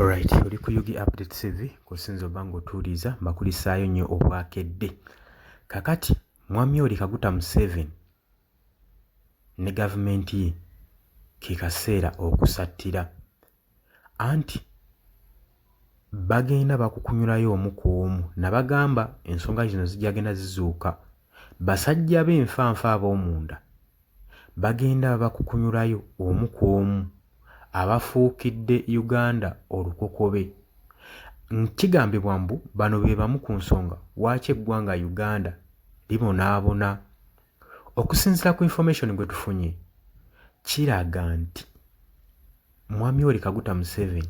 Alright, oli ku Yugi Update TV kusinzo bango tuliza mbakulisaayo nnyo obwakedde. Kakati mwami Yoweri Kaguta Museveni ne gavumenti ye ke kaseera okusattira anti bagenda bakukunyulayo omu ku omu nabagamba ensonga zino zijjagenda zizuuka basajja b'enfanfa ab'omunda bagenda bakukunyulayo omu ku omu abafuukidde Uganda olukokobe. Nkigambibwa mbu bano be bamu ku nsonga lwaki eggwanga Uganda libonaabona. Okusinziira ku information gwe tufunye kiraga nti mwami Yoweri Kaguta Museveni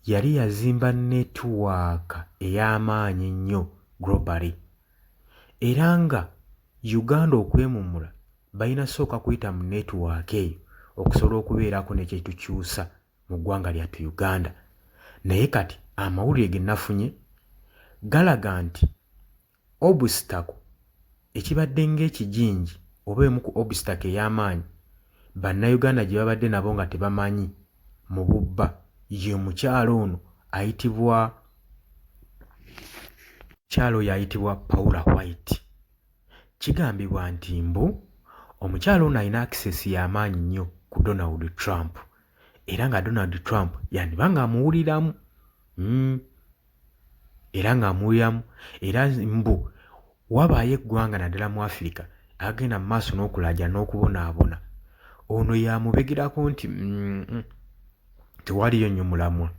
yali yazimba netiwaaka ey'amaanyi ennyo globally era nga Uganda okwemumula balina sooka kuyita mu netiwaaka eyo okusobola okubeerako nekyetukyusa mu ggwanga lyattu Uganda. Naye kati amawulire ge nafunye galaga nti obstacle ekibadde ng'ekijinji oba emu ku obstacle ey'amaanyi bannayuganda gye babadde nabo nga tebamanyi mu bubba ye mukyalo ono ayitibwa Paula White. Kigambibwa nti mbu omukyalo ono alina access y'amaanyi nnyo ku Donald Trump era nga Donald Trump yandiba ng'amuwuliramu era mbu wabaayo eggwanga naddala mu Africa agenda mu maaso n'okulajja n'okubonaabona ono yamubegerako nti tewaliyo nnyo mulamwa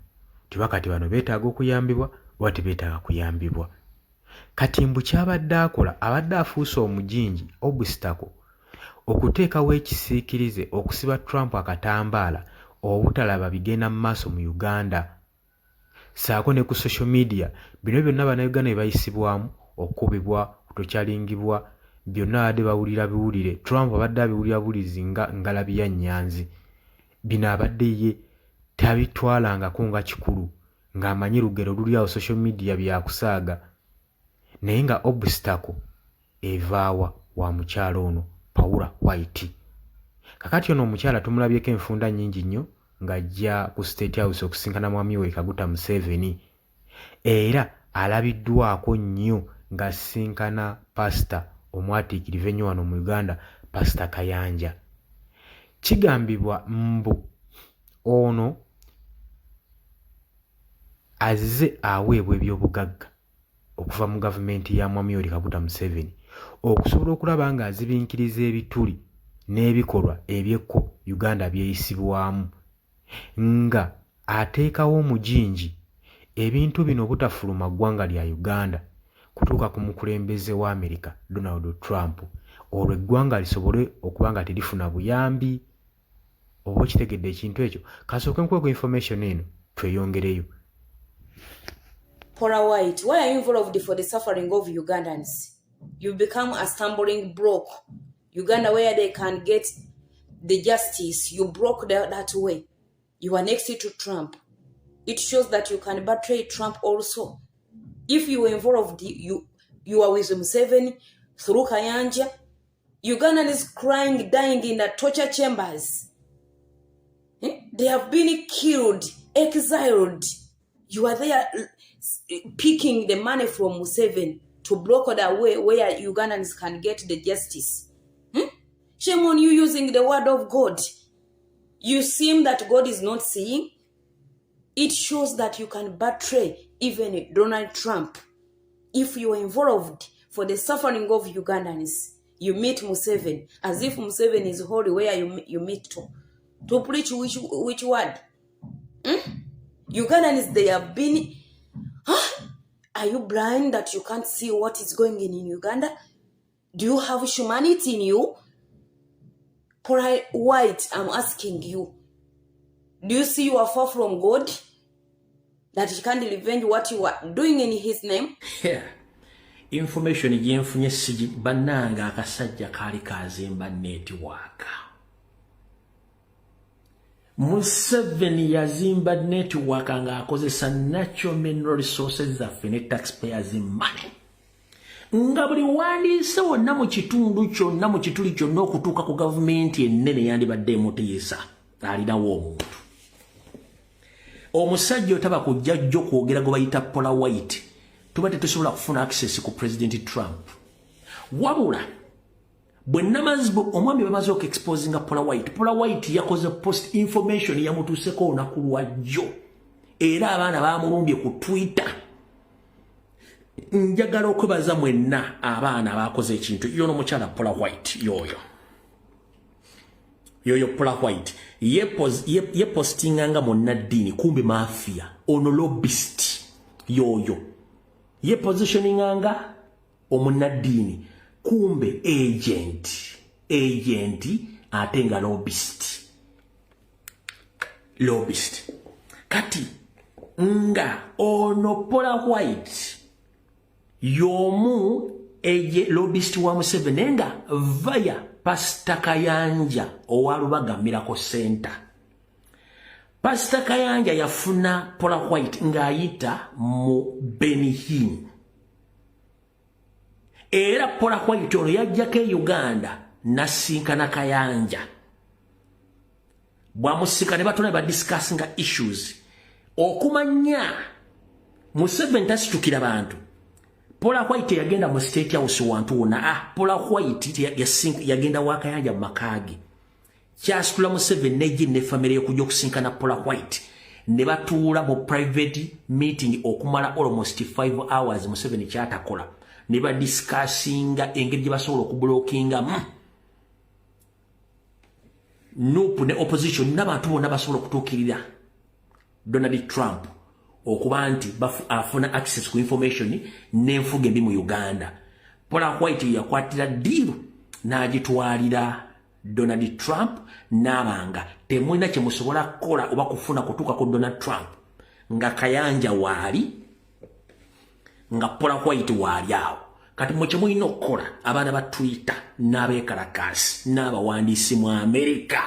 tibakati bano beetaaga okuyambibwa oba tebeetaaga kuyambibwa. Kati mbu kyabadde akola abadde afuuse omujinji obstacle okuteekawo ekisiikirize okusiba Trump akatambaala obutalaba bigenda mu maaso mu Uganda saako ne ku social media bino byonna bannayuganda bye bayisibwamu okukubibwa kutokyalingibwa byonna abadde bawulira biwulire Trump abadde abiwulira bulizi nga ngalabi ya nnyanzi bino abadde ye tabitwalangako nga kikulu ng'amanyi lugero luli awo social media byakusaaga naye nga obstacle evaawa wa mukyalo ono Paula White. Kakati ono omukyala tumulabyeko enfunda nnyingi nnyo ng'ajja ku State House okusinkana mwami Yoweri Kaguta Museveni era alabiddwako nnyo ng'asinkana pasita omwatiikirivu ennyo wano mu Uganda Pasita Kayanja. Kigambibwa mbu ono azze aweebwa ebyobugagga okuva mu gavumenti ya mwami Yoweri Kaguta Museveni okusobola okulaba ng'azibinkiriza ebituli n'ebikolwa ebyekko Uganda byeyisibwamu nga ateekawo omujinji ebintu bino butafuluma ggwanga lya Uganda kutuuka ku mukulembeze wa America Donald Trump olwo eggwanga lisobole okuba nga terifuna buyambi. Oba okitegedde ekintu ekyo kasooke nkweko information eno tweyongereyo. Paula White, why are you involved for the suffering of Ugandans? You become a stumbling block. Uganda, where they can get the justice, you broke that way. You are next to Trump. It shows that you can betray Trump also. If you were involved, you are with Museveni through Kayanja. Ugandan is crying, dying in the torture chambers. They have been killed, exiled. You are there picking the money from Museveni to block the way where Ugandans can get the justice. Shame on you using the word of God. You seem that God is not seeing. It shows that you can betray even Donald Trump. If you are involved for the suffering of Ugandans, you meet Museveni as if Museveni is holy where you meet to preach which word? Ugandans, they have been... Are you blind that you can't see what is going on in Uganda? Do you have humanity in you? Paula White, I'm asking you. Do you see you are far from God? That you can't revenge what you are doing in his name? Yeah. Information yenfunye siji bananga akasajja kali kazimba network. Museveni yazimba network nga akozesa natural mineral resources zaffe ne taxpayers money. Nga buli wandiise wonna mu kitundu kyonna mu kituli kyonna okutuuka ku gavumenti ennene yandibadde emutiisa alinawo omuntu. omusajja otaba kujja jjo kwogera gwe bayita Paula White tuba tetusobola kufuna access ku President Trump. Wabula bwe namazi omwami bamaze exposinga Paula White yakoze post information yamutuuseko olunaku lwa jjo era abaana bamulumbye ku Twitter. Njagala okwebaza mwenna abaana abakoze ekintu yono mukyala Paula White yoyo Paula White ye postinganga munnaddiini kumbe mafia ono lobbyist yoyo ye positioninganga omunnaddiini kumbe agent ate nga lobbyist kati nga ono Paula White yomu lobbyist wa Museveni nga via Pastor Kayanja owalubaga Miracle Center. Pastor Kayanja yafuna Paula White ng'ayita mu Benny Hinn. Era Paula White ono yajjako Uganda nasinkana Kayanja. Bwamusika ne batona badiscussinga issues. Okumanya Museveni tasitukira bantu. Paula White yagenda mu State House wantu wona Paula White yagenda wa Kayanja mu makagi. Kyasitula Museveni neji ne family okujja okusinkana Paula White ne batuula mu private meeting okumala almost 5 hours Museveni kyatakola ne badiscussinga engeri gye basobola okublockinga Nupu ne opposition n'abantu bonna basobola okutuukirira Donald Trump okuba nti afuna access ku information n'enfuga embi mu Uganda. Paula White yakwatira deal n'agitwalira Donald Trump n'abanga temulina kye musobola kukola oba kufuna kutuuka ku Donald Trump nga Kayanja waali nga Paula White waali awo. Kati mwe kye mulina okukola abaana ba Twitter n'abeekalakaasi n'abawandiisi mu America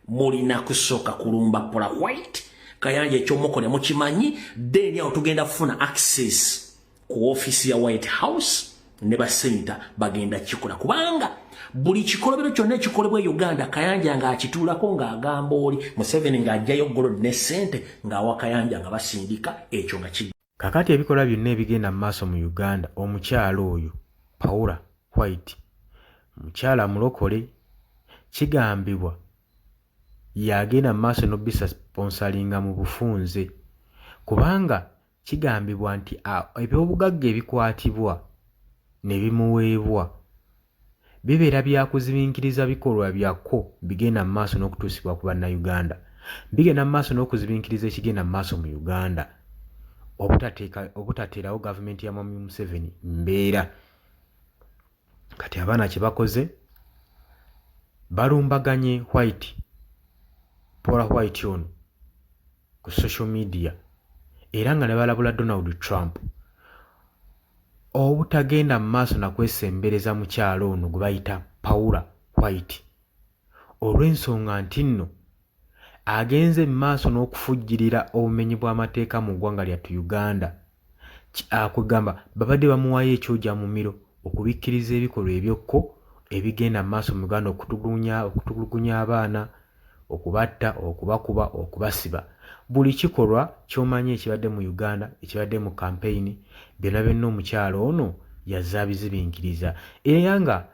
mulina kusooka kulumba Paula White. Kayanja ekyomukola mukimanyi then awo tugenda kufuna access ku office ya White House ne basenta bagenda kikola kubanga buli kikolobero kyonna ekikolebwa Uganda Kayanja nga akituulako ng'agamba oli Museveni ng'ajjayo gold ne ssente ng'awa Kayanja nga basindika ekyo nga ki. Kakati ebikola byonna ebigenda mu maaso mu Uganda omukyalo oyo Paula White mukyala mulokole kigambibwa yagenda mu maaso n'obisa sponsoringa mu bufunze kubanga kigambibwa nti ebyobugagga ebikwatibwa ne bimuweebwa bibeera byakuzibinkiriza bikolwa byakko bigenda mu maaso n'okutuusibwa ku bannayuganda bigenda mu maaso n'okuzibinkiriza ekigenda mu maaso mu Uganda obutateerawo gavumenti ya Mwami Museveni mbeera. Kati abaana kye bakoze balumbaganye Paula White ono ku social media era nga ne balabula Donald Trump obutagenda mu maaso na kwesembereza mukyalo ono gwe bayita Paula White olw'ensonga nti nno agenze mu maaso n'okufujjirira obumenyi bw'amateeka mu ggwanga lyattu Uganda akugamba babadde bamuwaayo ekyojja mu miro okubikkiriza ebikolwa ebyokko ebigenda mu maaso mu Uganda okutulugunya abaana okubatta okubakuba okubasiba buli kikolwa ky'omanyi ekibadde mu Uganda ekibadde mu campaign byonna omukyalo ono yazaabizibinkiriza era nga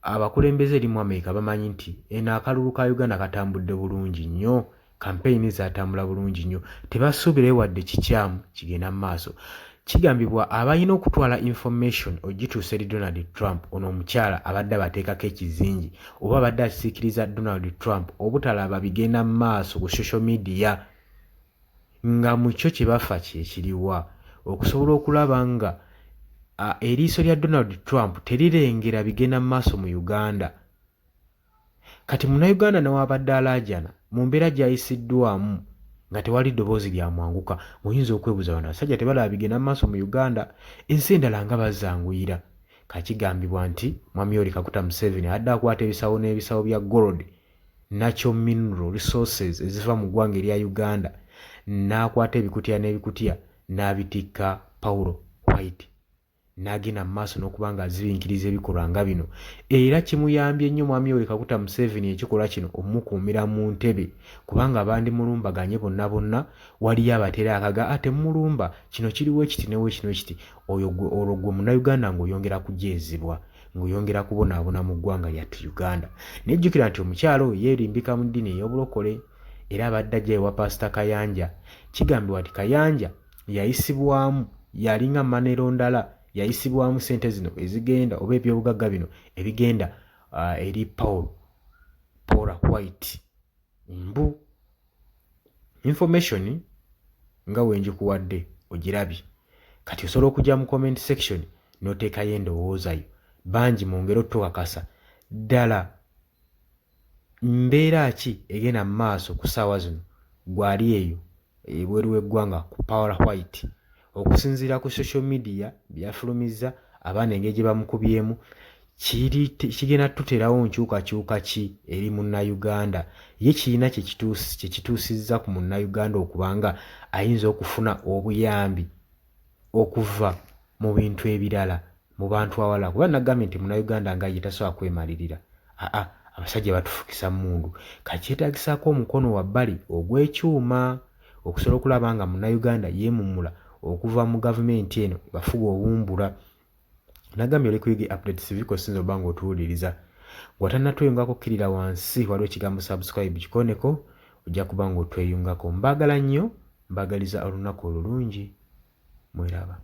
abakulembeze eri mu Amerika bamanyi nti akalulu ka Uganda katambudde bulungi nnyo campaign zatambula bulungi nnyo tebasuubira wadde kikyamu kigenda mu maaso. Kigambibwa abalina okutwala information ogituusa eri Donald Trump ono omukyala abadde abateekako ekizingi oba abadde akisiikiriza Donald Trump obutalaba bigenda mu maaso ku social media nga mu kyo kye bafa kyekiriwa okusobola okulaba nga eriiso lya Donald Trump terirengera bigenda mu maaso mu Uganda. Kati munnayuganda newaabadde alaajana mu mbeera gy'ayisiddwamu nga tewali ddoboozi lya mwanguka muyinza okwebuuza bano abasajja tebalaba bigenda mu maaso mu Uganda ensi endala nga bazanguyira. Kakigambibwa nti Mwami Yoweri Kaguta Museveni adde akwata ebisawo n'ebisawo bya gold natural mineral resources eziva mu ggwanga erya Uganda n'akwata ebikutiya n'ebikutiya n'abitikka Paula White n'agenda mu maaso n'okuba ng'azibikiriza ebikolwa nga bino. Era kimuyambye nnyo mwami we Kaguta Museveni ekikolwa kino omumukuumira mu ntebe, kubanga abandi mulumbaganye bonna bonna waliyo abatera akaga ate mulumba kino kiriwo ekiti newe kino ekiti, olwo gwe munnayuganda ng'oyongera kujeezebwa, ng'oyongera kubonaabona mu ggwanga lyattu Uganda. Nejjukira nti omukyalo oyo yeerimbika mu ddiini ey'obulokole era abadde ajja ewa Pasita Kayanja. Kigambibwa nti Kayanja yayisibwamu, yalinga Manero ndala, yayisibwamu ssente zino ezigenda oba ebyobugagga bino ebigenda eri Paula White. Mbu information nga wenjikuwadde ogirabye, kati osobola okujja mu comment section n'oteekayo endowoozayo. Bangi mu ngero tukakasa ddala mbeera ki egenda mu maaso ku ssaawa zino gwali eyo ebweru w'eggwanga ku Paula White. Okusinziira ku social media byafulumizza abaana engeri gye bamukubyemu kigenda tuterawo nkyukakyuka ki eri munnayuganda. Ye kirina kyekituusizza ku munnayuganda okubanga ayinza okufuna obuyambi okuva mu bintu ebirala mu bantu awala, kuba nagambye nti munnayuganda nga ye tasobola kwemalirira. Abasajja batufukisa mundu, kakyetagisako omukono wa bbali ogw'ekyuma okusobola okulaba nga munnayuganda yeemumula okuva mu gavumenti eno bafuga obumbula. Nagambye oli kuyige updates ziviko sinzo bango otuwuliriza. Gwatannatweyungako kkirira wansi waliwo ekigambo subscribe kikoneko, ojja kuba ng'otweyungako. Mbagala nnyo, mbagaliza olunaku olulungi. Mweraba.